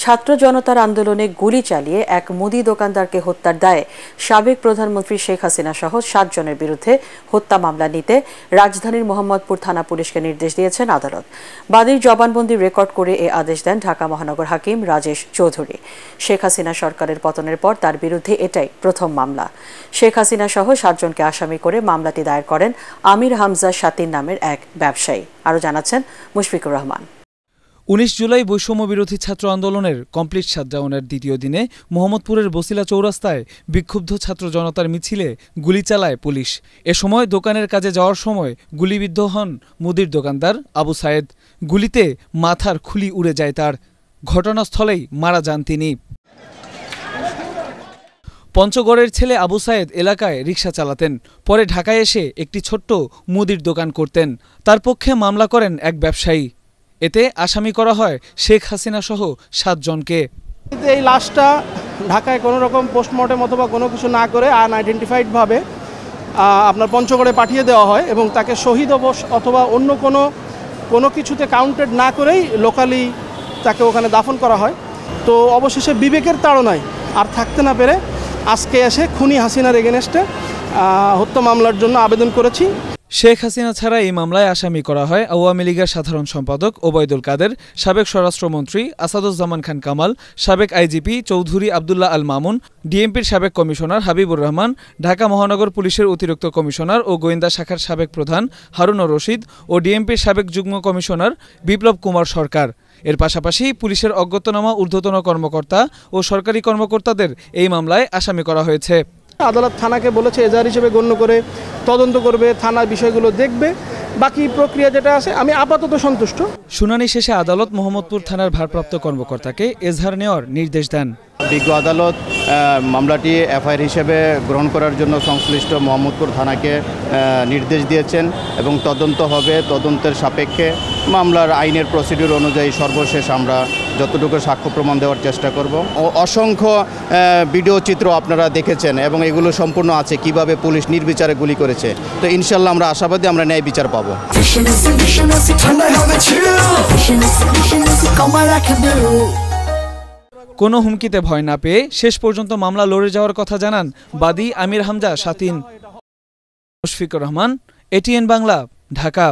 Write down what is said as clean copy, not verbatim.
ছাত্র জনতার আন্দোলনে গুলি চালিয়ে এক মুদি দোকানদারকে হত্যার দায়ে সাবেক প্রধানমন্ত্রী শেখ হাসিনা সহ ৭ জনের বিরুদ্ধে হত্যা মামলা নিতে রাজধানীর মোহাম্মদপুর থানা পুলিশকে নির্দেশ দিয়েছেন আদালত। বাদীর জবানবন্দি রেকর্ড করে এ আদেশ দেন ঢাকা মহানগর হাকিম রাজেশ চৌধুরী। শেখ হাসিনা সরকারের পতনের পর তার বিরুদ্ধে এটাই প্রথম মামলা। শেখ হাসিনা সহ ৭ জনকে আসামি করে মামলাটি দায়ের করেন আমির হামজা শাতির নামের এক ব্যবসায়ী। আরও জানাচ্ছেন মুশফিকুর রহমান। ১৯ জুলাই বৈষম্য বিরোধী ছাত্র আন্দোলনের কমপ্লিট শাটডাউনের দ্বিতীয় দিনে মোহাম্মদপুরের বছিলা চৌরাস্তায় বিক্ষুব্ধ ছাত্র জনতার মিছিলে গুলি চালায় পুলিশ। এ সময় দোকানের কাজে যাওয়ার সময় গুলিবিদ্ধ হন মুদির দোকানদার আবু সায়েদ। গুলিতে মাথার খুলি উড়ে যায় তার। ঘটনাস্থলেই মারা যান তিনি। পঞ্চগড়ের ছেলে আবু সায়েদ এলাকায় রিকশা চালাতেন। পরে ঢাকায় এসে একটি ছোট্ট মুদির দোকান করতেন। তার পক্ষে মামলা করেন এক ব্যবসায়ী। এতে আসামি করা হয় শেখ হাসিনা সহ ৭ জনকে। এই লাশটা ঢাকায় কোনো রকম পোস্টমর্টেম অথবা কোনো কিছু না করে আনআইডেন্টিফাইডভাবে আপনার পঞ্চগড়ে পাঠিয়ে দেওয়া হয় এবং তাকে শহীদ অথবা অন্য কোনো কিছুতে কাউন্টেড না করেই লোকালি তাকে ওখানে দাফন করা হয়। তো অবশেষে বিবেকের তাড়নায় আর থাকতে না পেরে আজকে এসে খুনি হাসিনার এগেনস্টে হত্যা মামলার জন্য আবেদন করেছি। শেখ হাসিনা ছাড়া এই মামলায় আসামি করা হয় আওয়ামী লীগের সাধারণ সম্পাদক ওবায়দুল কাদের, সাবেক স্বরাষ্ট্রমন্ত্রী আসাদুজ্জামান খান কামাল, সাবেক আইজিপি চৌধুরী আবদুল্লাহ আল মামুন, ডিএমপির সাবেক কমিশনার হাবিবুর রহমান, ঢাকা মহানগর পুলিশের অতিরিক্ত কমিশনার ও গোয়েন্দা শাখার সাবেক প্রধান হারুনুর রশিদ ও ডিএমপির সাবেক যুগ্ম কমিশনার বিপ্লব কুমার সরকার। এর পাশাপাশি পুলিশের অজ্ঞাতনামা ঊর্ধ্বতন কর্মকর্তা ও সরকারি কর্মকর্তাদের এই মামলায় আসামি করা হয়েছে। আদালত থানাকে বলেছে এজাহার হিসেবে গণ্য করে তদন্ত করবে, থানা বিষয়গুলো দেখবে। বাকি প্রক্রিয়া যেটা আছে আমি আপাতত সন্তুষ্ট। শুনানি শেষে আদালত মোহাম্মদপুর থানার ভারপ্রাপ্ত কর্মকর্তাকে এজাহার নেওয়ার নির্দেশ দেন। বিজ্ঞ আদালত মামলাটি এফআইআর হিসেবে গ্রহণ করার জন্য সংশ্লিষ্ট মোহাম্মদপুর থানাকে নির্দেশ দিয়েছেন এবং তদন্ত হবে। তদন্তের সাপেক্ষে মামলার আইনের প্রসিডিউর অনুযায়ী সর্বশেষ আমরা যতটুকু সাক্ষ্য প্রমাণ দেওয়ার চেষ্টা করব। অসংখ্য ভিডিও চিত্র আপনারা দেখেছেন এবং এগুলো সম্পূর্ণ আছে কিভাবে পুলিশ নির্বিচারে গুলি করেছে। তো ইনশাল্লাহ আমরা আশাবাদী আমরা ন্যায় বিচার পাবো। কোনো হুমকিতে ভয় না পেয়ে শেষ পর্যন্ত মামলা লড়ে যাওয়ার কথা জানান বাদী আমির হামজা শাতিন। মুশফিকুর রহমান, এটিএন বাংলা, ঢাকা।